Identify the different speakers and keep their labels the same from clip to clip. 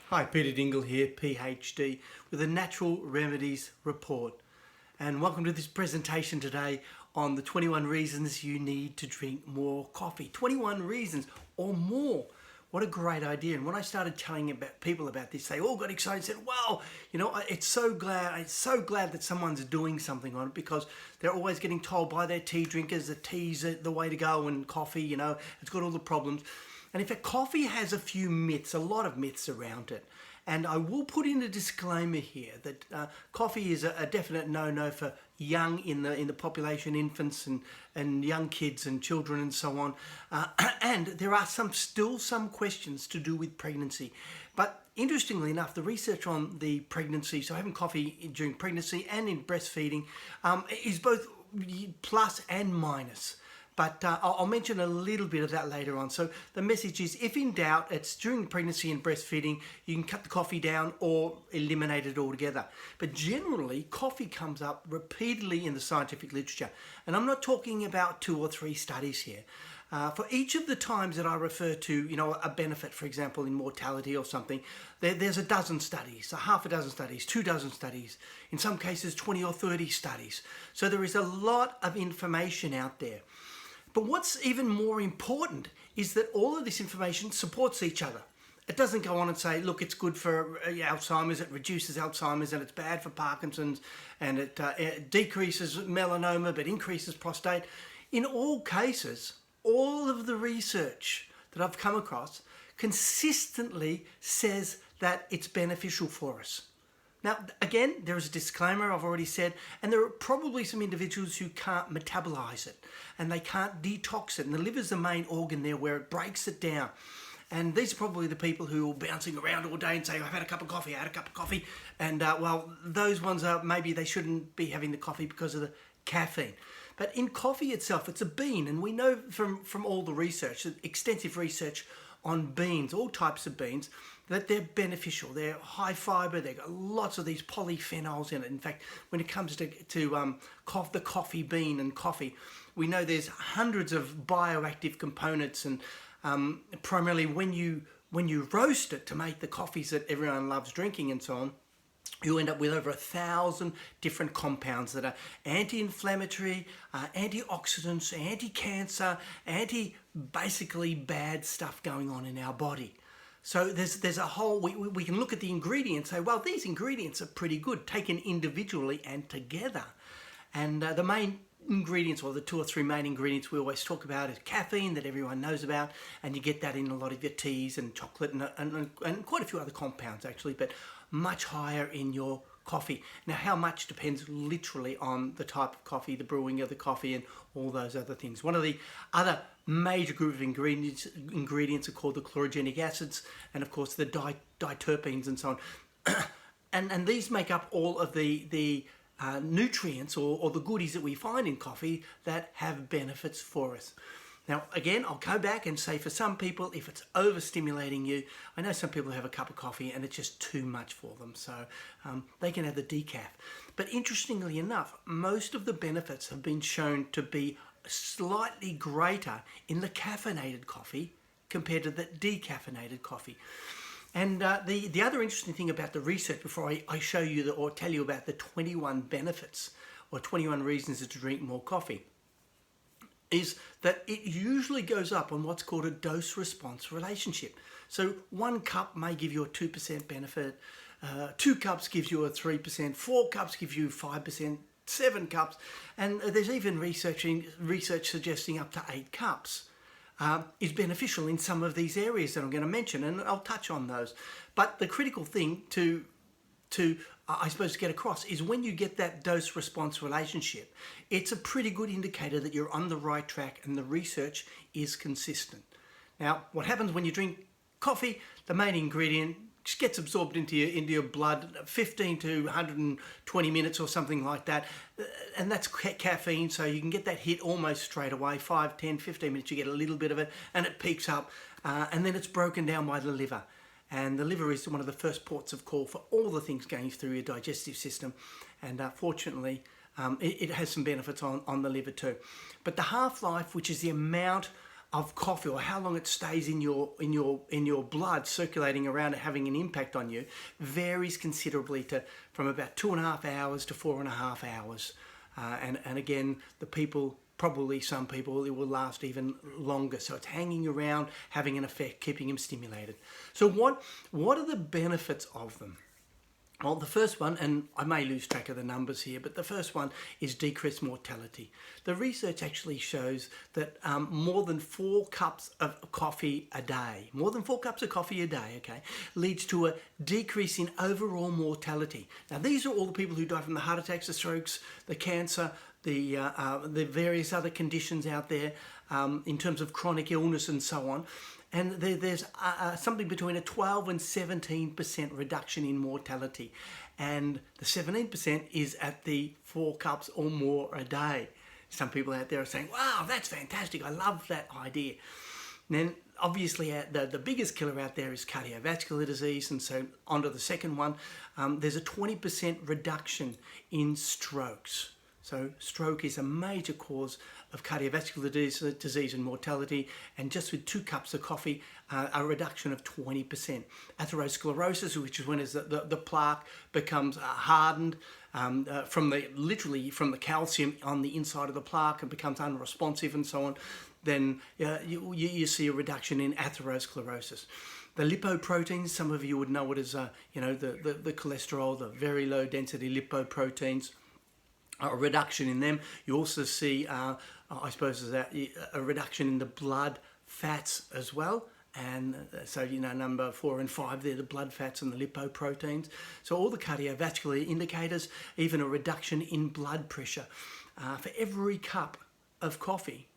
Speaker 1: Hi, Peter Dingle here, PhD, with a Natural Remedies Report. And welcome to this presentation today on the 21 reasons you need to drink more coffee. 21 reasons or more. What a great idea. And when I started telling people about this, they all got excited and said, wow, it's so glad that someone's doing something on it, because they're always getting told by their tea drinkers that tea's the way to go, and coffee, it's got all the problems. And in fact, coffee has a few myths, a lot of myths around it. And I will put in a disclaimer here that coffee is a definite no-no for young in the population, infants and young kids and children and so on. And there are still some questions to do with pregnancy. But interestingly enough, the research on the pregnancy, so having coffee during pregnancy and in breastfeeding, is both plus and minus. But I'll mention a little bit of that later on. So the message is, if in doubt, it's during pregnancy and breastfeeding, you can cut the coffee down or eliminate it altogether. But generally, coffee comes up repeatedly in the scientific literature. And I'm not talking about 2 or 3 studies here. For each of the times that I refer to, a benefit, for example, in mortality or something, there's a dozen studies, a half a dozen studies, 2 dozen studies, in some cases 20 or 30 studies. So there is a lot of information out there. But what's even more important is that all of this information supports each other. It doesn't go on and say, look, it's good for Alzheimer's, it reduces Alzheimer's, and it's bad for Parkinson's, and it decreases melanoma but increases prostate. In all cases, all of the research that I've come across consistently says that it's beneficial for us. Now, again, there is a disclaimer I've already said, and there are probably some individuals who can't metabolize it and they can't detox it, and the liver's the main organ there where it breaks it down. And these are probably the people who are bouncing around all day and say, I've had a cup of coffee, and well, those ones are, maybe they shouldn't be having the coffee because of the caffeine. But in coffee itself, it's a bean, and we know from all the research, extensive research on beans, all types of beans, that they're beneficial. They're high fiber, they've got lots of these polyphenols in it. In fact, when it comes to the coffee bean and coffee, we know there's hundreds of bioactive components, and primarily when you roast it to make the coffees that everyone loves drinking and so on, you end up with over 1,000 different compounds that are anti-inflammatory, antioxidants, anti-cancer, basically bad stuff going on in our body. So there's a whole, we can look at the ingredients and say, well, these ingredients are pretty good taken individually and together. And the main ingredients, or the 2 or 3 main ingredients we always talk about, is caffeine, that everyone knows about, and you get that in a lot of your teas and chocolate and quite a few other compounds actually, but much higher in your coffee. Now, how much depends literally on the type of coffee, the brewing of the coffee, and all those other things. One of the other major group of ingredients are called the chlorogenic acids, and of course the diterpenes and so on. and these make up all of the nutrients or the goodies that we find in coffee that have benefits for us. Now, again, I'll go back and say, for some people, if it's overstimulating you, I know some people have a cup of coffee and it's just too much for them, so they can have the decaf. But interestingly enough, most of the benefits have been shown to be slightly greater in the caffeinated coffee compared to the decaffeinated coffee. And the other interesting thing about the research, before I show you or tell you about the 21 benefits or 21 reasons to drink more coffee, is that it usually goes up on what's called a dose-response relationship. So 1 cup may give you a 2% benefit, 2 cups gives you a 3%, 4 cups gives you 5%, 7 cups, and there's even research suggesting up to 8 cups is beneficial in some of these areas that I'm going to mention, and I'll touch on those. But the critical thing to I suppose get across is when you get that dose-response relationship, it's a pretty good indicator that you're on the right track and the research is consistent. Now, what happens when you drink coffee? The main ingredient gets absorbed into your blood 15 to 120 minutes or something like that, and that's caffeine, so you can get that hit almost straight away. 5, 10, 15 minutes you get a little bit of it and it peaks up, and then it's broken down by the liver. And the liver is one of the first ports of call for all the things going through your digestive system. And fortunately, it has some benefits on the liver too. But the half-life, which is the amount of coffee, or how long it stays in your blood circulating around and having an impact on you, varies considerably from about 2.5 hours to 4.5 hours. And again, probably some people, it will last even longer. So it's hanging around, having an effect, keeping them stimulated. So what are the benefits of them? Well, the first one, and I may lose track of the numbers here, but the first one is decreased mortality. The research actually shows that more than 4 cups of coffee a day, okay, leads to a decrease in overall mortality. Now, these are all the people who die from the heart attacks, the strokes, the cancer, the various other conditions out there in terms of chronic illness and so on. And there's something between a 12 and 17% reduction in mortality. And the 17% is at the 4 cups or more a day. Some people out there are saying, wow, that's fantastic. I love that idea. And then obviously the biggest killer out there is cardiovascular disease. And so onto the second one, there's a 20% reduction in strokes. So stroke is a major cause of cardiovascular disease and mortality, and just with 2 cups of coffee, a reduction of 20%. Atherosclerosis, which is when the plaque becomes hardened from the calcium on the inside of the plaque and becomes unresponsive and so on, then you see a reduction in atherosclerosis. The lipoproteins, some of you would know it as the cholesterol, the very low density lipoproteins. A reduction in them. You also see, I suppose, a reduction in the blood fats as well. And so, number 4 and 5, they're the blood fats and the lipoproteins. So all the cardiovascular indicators, even a reduction in blood pressure. For every cup of coffee.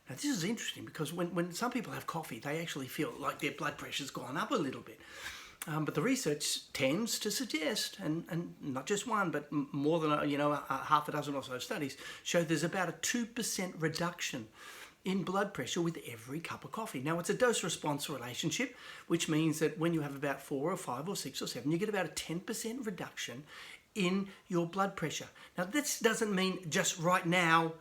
Speaker 1: Now, this is interesting because when some people have coffee, they actually feel like their blood pressure's gone up a little bit. But the research tends to suggest, and not just one, but more than a half a dozen or so studies, show there's about a 2% reduction in blood pressure with every cup of coffee. Now, it's a dose-response relationship, which means that when you have about 4 or 5 or 6 or 7, you get about a 10% reduction in your blood pressure. Now, this doesn't mean just right now,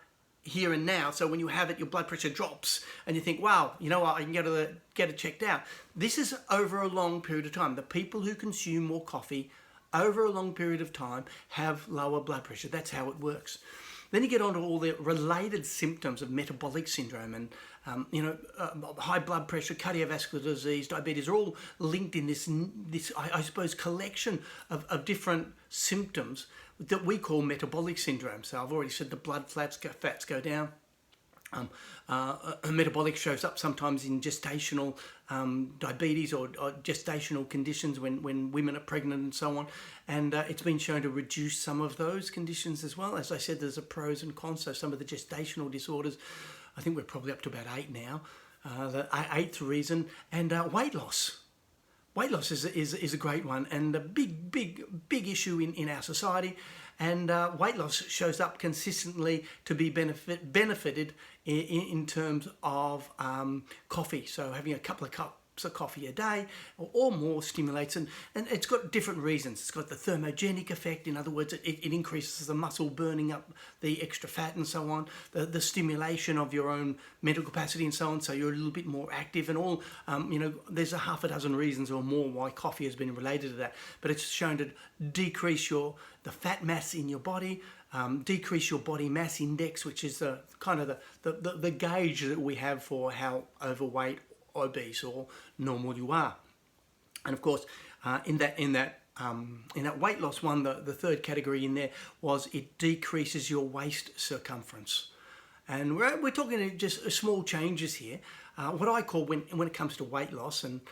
Speaker 1: here and now. So when you have it, your blood pressure drops and you think, wow, you know what, I can get it checked out. This is over a long period of time. The people who consume more coffee over a long period of time have lower blood pressure. That's how it works. Then you get on to all the related symptoms of metabolic syndrome and high blood pressure, cardiovascular disease, diabetes are all linked in this I suppose, collection of different symptoms that we call metabolic syndrome. So I've already said the blood fats go down. Metabolic shows up sometimes in gestational diabetes or gestational conditions when women are pregnant and so on. And it's been shown to reduce some of those conditions as well. As I said, there's a pros and cons. So some of the gestational disorders, I think we're probably up to about 8 now. The 8th reason, and weight loss. Weight loss is a great one and a big issue in our society. And weight loss shows up consistently to be benefited in terms of coffee. So having a couple of cups of coffee a day or more stimulates, and it's got different reasons. It's got the thermogenic effect. In other words, it increases the muscle burning up the extra fat and so on, the stimulation of your own mental capacity and so on, so you're a little bit more active and all. There's a half a dozen reasons or more why coffee has been related to that, but it's shown to decrease the fat mass in your body, decrease your body mass index, which is the gauge that we have for how overweight, obese or normal you are. And of course, in that weight loss one, the third category in there was it decreases your waist circumference. And we're talking just small changes here. What I call when it comes to weight loss, and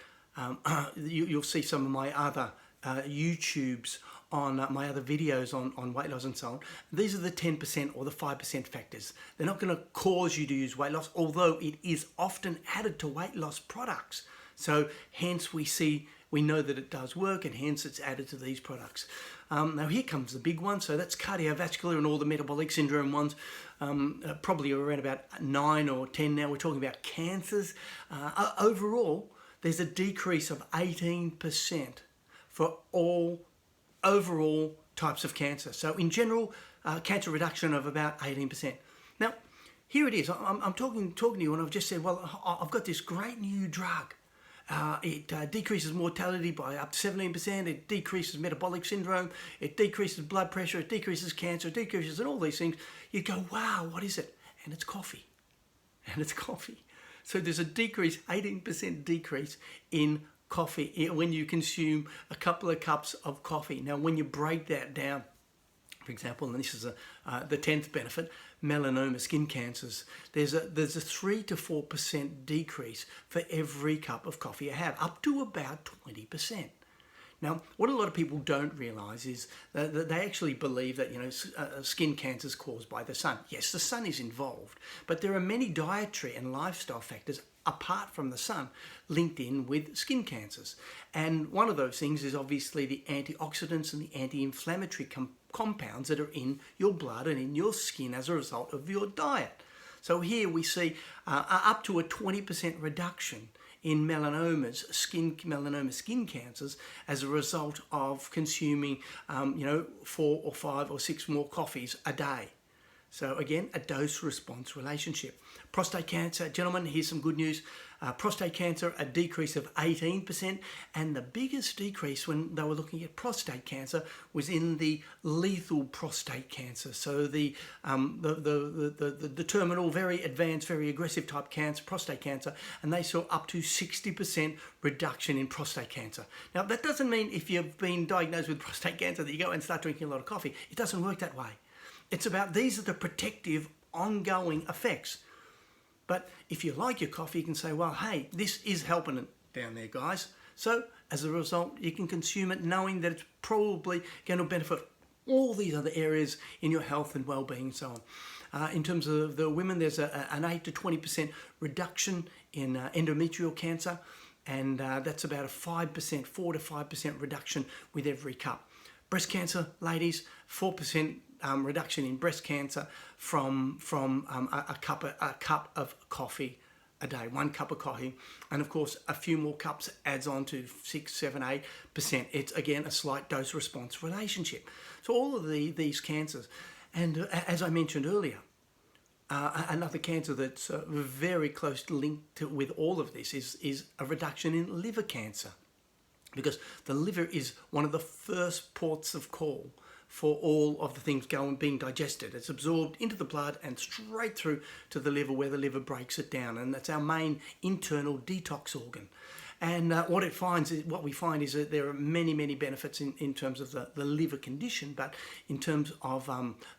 Speaker 1: you'll see some of my other YouTubes on my other videos on weight loss and so on. These are the 10% or the 5% factors. They're not going to cause you to use weight loss, although it is often added to weight loss products. So hence we know that it does work, and hence it's added to these products. Now here comes the big one. So that's cardiovascular and all the metabolic syndrome ones. Probably around about 9 or 10 now. We're talking about cancers. Overall, there's a decrease of 18% for all overall types of cancer. So in general, cancer reduction of about 18%. Now, here it is. I'm talking to you, and I've just said, well, I've got this great new drug. It decreases mortality by up to 17%. It decreases metabolic syndrome. It decreases blood pressure. It decreases cancer. It decreases and all these things. You go, wow, what is it? And it's coffee. And it's coffee. So there's a decrease, 18% decrease in coffee when you consume a couple of cups of coffee. Now, when you break that down, for example, and this is the 10th benefit, melanoma, skin cancers, there's a 3 to 4% decrease for every cup of coffee you have, up to about 20%. Now, what a lot of people don't realise is that they actually believe that, skin cancer is caused by the sun. Yes, the sun is involved, but there are many dietary and lifestyle factors apart from the sun linked in with skin cancers. And one of those things is obviously the antioxidants and the anti-inflammatory compounds that are in your blood and in your skin as a result of your diet. So here we see up to a 20% reduction in melanoma skin cancers as a result of consuming 4 or 5 or 6 more coffees a day. So again, a dose-response relationship. Prostate cancer, gentlemen, here's some good news. Prostate cancer, a decrease of 18%, and the biggest decrease when they were looking at prostate cancer was in the lethal prostate cancer. So the terminal, very advanced, very aggressive type cancer, prostate cancer, and they saw up to 60% reduction in prostate cancer. Now, that doesn't mean if you've been diagnosed with prostate cancer that you go and start drinking a lot of coffee. It doesn't work that way. It's about these are the protective, ongoing effects. But if you like your coffee, you can say, well, hey, this is helping it down there, guys. So as a result, you can consume it knowing that it's probably going to benefit all these other areas in your health and well-being and so on. In terms of the women, there's an 8 to 20% reduction in endometrial cancer, and that's about a 4 to 5% reduction with every cup. Breast cancer, ladies, 4% reduction in breast cancer from a cup of coffee a day, 1 cup of coffee, and of course a few more cups adds on to 6, 7, 8%. It's again a slight dose response relationship. So all of these cancers, and as I mentioned earlier, another cancer that's very closely linked with all of this is a reduction in liver cancer, because the liver is one of the first ports of call for all of the things being digested. It's absorbed into the blood and straight through to the liver, where the liver breaks it down, and that's our main internal detox organ. And what we find is that there are many benefits in terms of the liver condition, but in terms of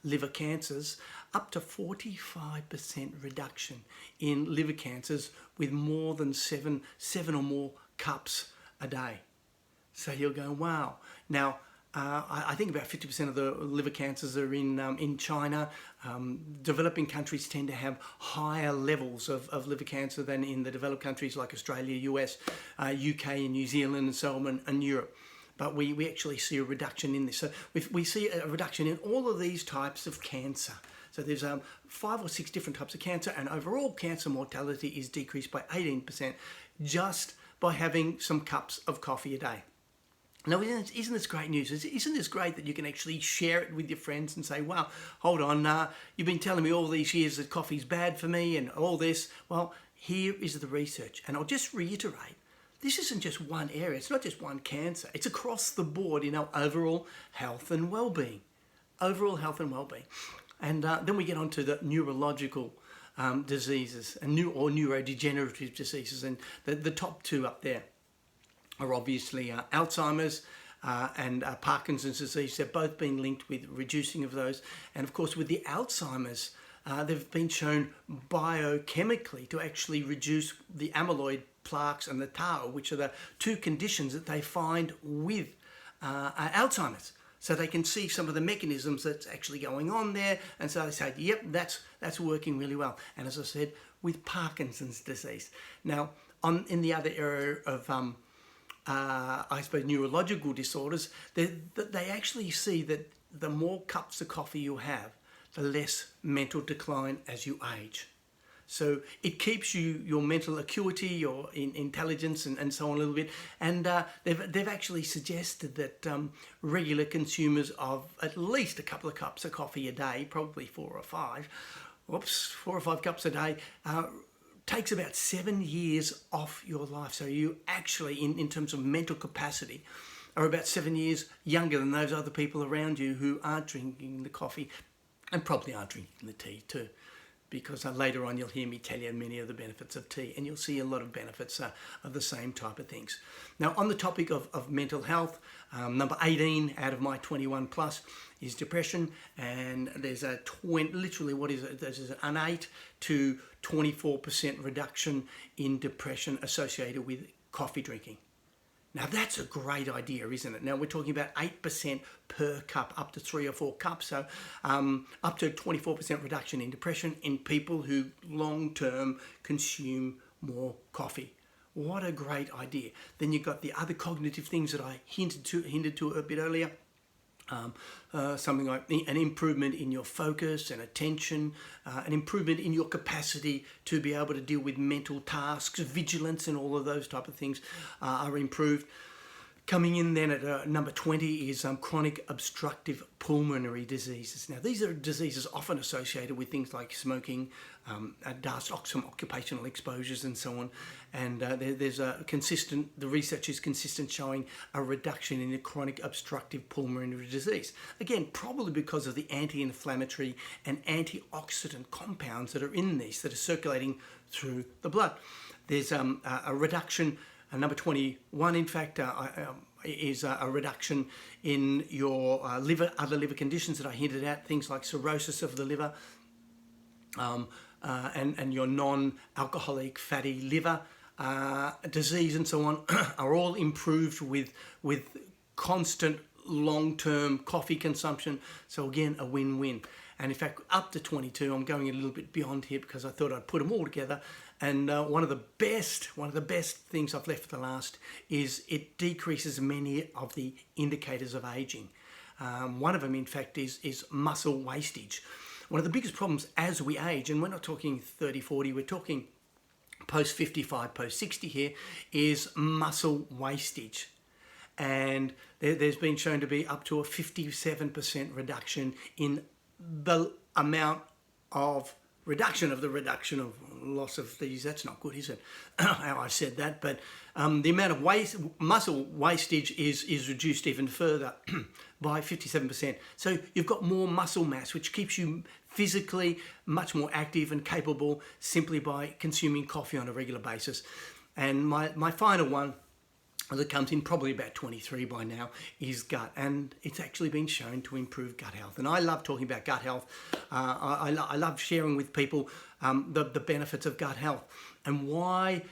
Speaker 1: liver cancers, up to 45% reduction in liver cancers with more than seven or more cups a day. So you're going, wow. Now, I think about 50% of the liver cancers are in China. Developing countries tend to have higher levels of liver cancer than in the developed countries like Australia, US, UK and New Zealand and so on, and Europe. But we actually see a reduction in this. So we see a reduction in all of these types of cancer. So there's 5 or 6 different types of cancer, and overall cancer mortality is decreased by 18% just by having some cups of coffee a day. Now, isn't this great news? Isn't this great that you can actually share it with your friends and say, wow, hold on, you've been telling me all these years that coffee's bad for me and all this. Well, here is the research. And I'll just reiterate, this isn't just one area. It's not just one cancer. It's across the board in our overall health and well-being. Overall health and well-being. And then we get on to the neurological diseases and neurodegenerative diseases. And the top 2 up there are obviously Alzheimer's and Parkinson's disease. They've both been linked with reducing of those. And of course, with the Alzheimer's, they've been shown biochemically to actually reduce the amyloid plaques and the tau, which are the 2 conditions that they find with Alzheimer's. So they can see some of the mechanisms that's actually going on there. And so they say, yep, that's working really well. And as I said, with Parkinson's disease. Now, in the other area of I suppose neurological disorders, they actually see that the more cups of coffee you have, the less mental decline as you age. So it keeps your mental acuity, your intelligence and so on a little bit. And they've actually suggested that regular consumers of at least a couple of cups of coffee a day, probably 4 or 5, 4 or 5 cups a day, takes about 7 years off your life. So you actually, in terms of mental capacity, are about 7 years younger than those other people around you who aren't drinking the coffee and probably aren't drinking the tea too. Because later on you'll hear me tell you many of the benefits of tea, and you'll see a lot of benefits of the same type of things. Now, on the topic of mental health, number 18 out of my 21 plus is depression, and there's a literally what is it? There's an 8 to 24% reduction in depression associated with coffee drinking. Now that's a great idea, isn't it? Now we're talking about 8% per cup, up to 3 or 4 cups. So up to 24% reduction in depression in people who long-term consume more coffee. What a great idea. Then you've got the other cognitive things that I hinted to a bit earlier. Something like an improvement in your focus and attention, an improvement in your capacity to be able to deal with mental tasks, vigilance, and all of those type of things are improved. Coming in then at number 20 is chronic obstructive pulmonary diseases. Now these are diseases often associated with things like smoking, dust, some occupational exposures and so on. And the research is consistent showing a reduction in the chronic obstructive pulmonary disease. Again, probably because of the anti-inflammatory and antioxidant compounds that are in these that are circulating through the blood. There's a reduction. Number 21, in fact, is a reduction in your other liver conditions that I hinted at, things like cirrhosis of the liver and your non-alcoholic fatty liver disease and so on are all improved with constant long-term coffee consumption. So again, a win-win. And in fact, up to 22, I'm going a little bit beyond here because I thought I'd put them all together. And one of the best things I've left for the last is it decreases many of the indicators of aging. One of them, in fact, is muscle wastage. One of the biggest problems as we age, and we're not talking 30, 40, we're talking post 55, post 60 here, is muscle wastage. And there's been shown to be up to a 57% reduction in the amount of reduction of loss of these. That's not good, is it? How I said that, but the amount of muscle wastage is reduced even further by 57%. So you've got more muscle mass, which keeps you physically much more active and capable simply by consuming coffee on a regular basis. And my final one that comes in probably about 23 by now is gut, and it's actually been shown to improve gut health. And I love talking about gut health. I love sharing with people the benefits of gut health, and why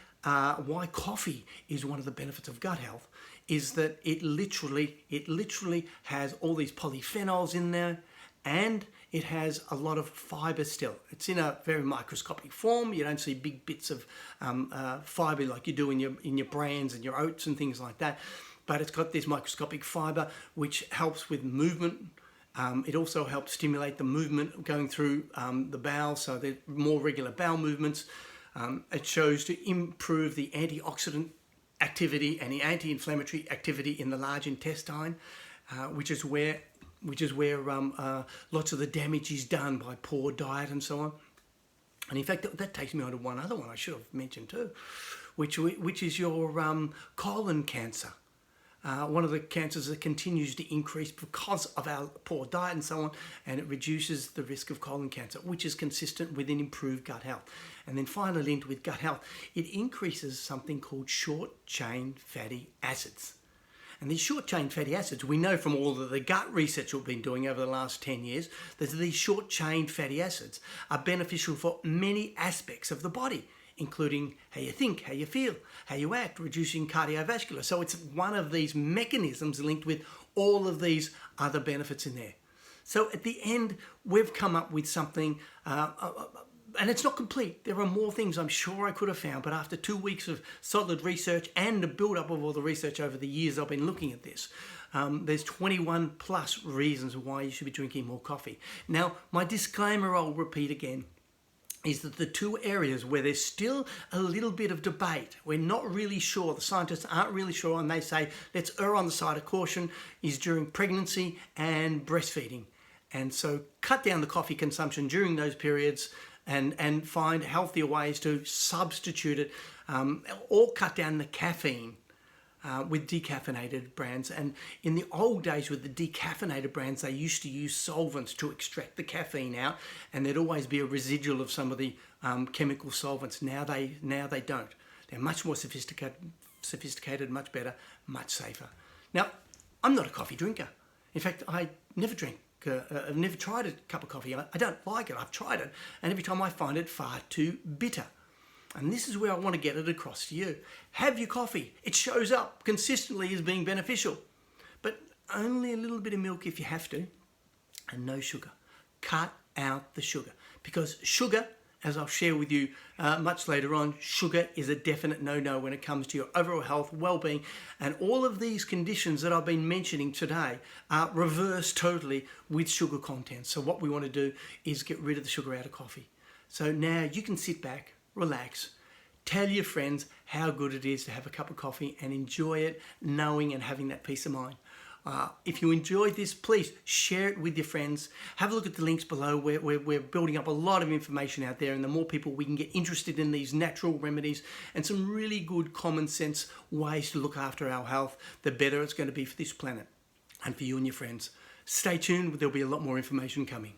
Speaker 1: coffee is one of the benefits of gut health is that it literally has all these polyphenols in there, and it has a lot of fibre still. It's in a very microscopic form. You don't see big bits of fibre like you do in your brains and your oats and things like that. But it's got this microscopic fibre which helps with movement. It also helps stimulate the movement going through the bowel, so there's more regular bowel movements. It shows to improve the antioxidant activity and the anti-inflammatory activity in the large intestine, which is where lots of the damage is done by poor diet and so on. And in fact, that takes me on to one other one I should have mentioned too, which is your colon cancer. One of the cancers that continues to increase because of our poor diet and so on, and it reduces the risk of colon cancer, which is consistent with an improved gut health. And then finally linked with gut health, it increases something called short-chain fatty acids. And these short-chain fatty acids, we know from all of the gut research we've been doing over the last 10 years, that these short-chain fatty acids are beneficial for many aspects of the body, including how you think, how you feel, how you act, reducing cardiovascular. So it's one of these mechanisms linked with all of these other benefits in there. So at the end, we've come up with something, and it's not complete. There are more things I'm sure I could have found, but after 2 weeks of solid research and the build-up of all the research over the years I've been looking at this, there's 21 plus reasons why you should be drinking more coffee. Now, my disclaimer I'll repeat again, is that the two areas where there's still a little bit of debate, we're not really sure, the scientists aren't really sure, and they say let's err on the side of caution, is during pregnancy and breastfeeding. And so cut down the coffee consumption during those periods and find healthier ways to substitute it, or cut down the caffeine with decaffeinated brands. And in the old days with the decaffeinated brands, they used to use solvents to extract the caffeine out, and there'd always be a residual of some of the chemical solvents. Now they don't. They're much more sophisticated, much better, much safer. Now, I'm not a coffee drinker. In fact, I never drink. I've never tried a cup of coffee. I don't like it. I've tried it, and every time I find it far too bitter. And this is where I want to get it across to you. Have your coffee. It shows up consistently as being beneficial, but only a little bit of milk if you have to, and no sugar. Cut out the sugar, because sugar, as I'll share with you much later on, sugar is a definite no-no when it comes to your overall health, well-being, and all of these conditions that I've been mentioning today are reversed totally with sugar content. So what we want to do is get rid of the sugar out of coffee. So now you can sit back, relax, tell your friends how good it is to have a cup of coffee and enjoy it, knowing and having that peace of mind. If you enjoyed this, please share it with your friends. Have a look at the links below. We're building up a lot of information out there, and the more people we can get interested in these natural remedies and some really good common sense ways to look after our health, the better it's going to be for this planet and for you and your friends. Stay tuned. There'll be a lot more information coming.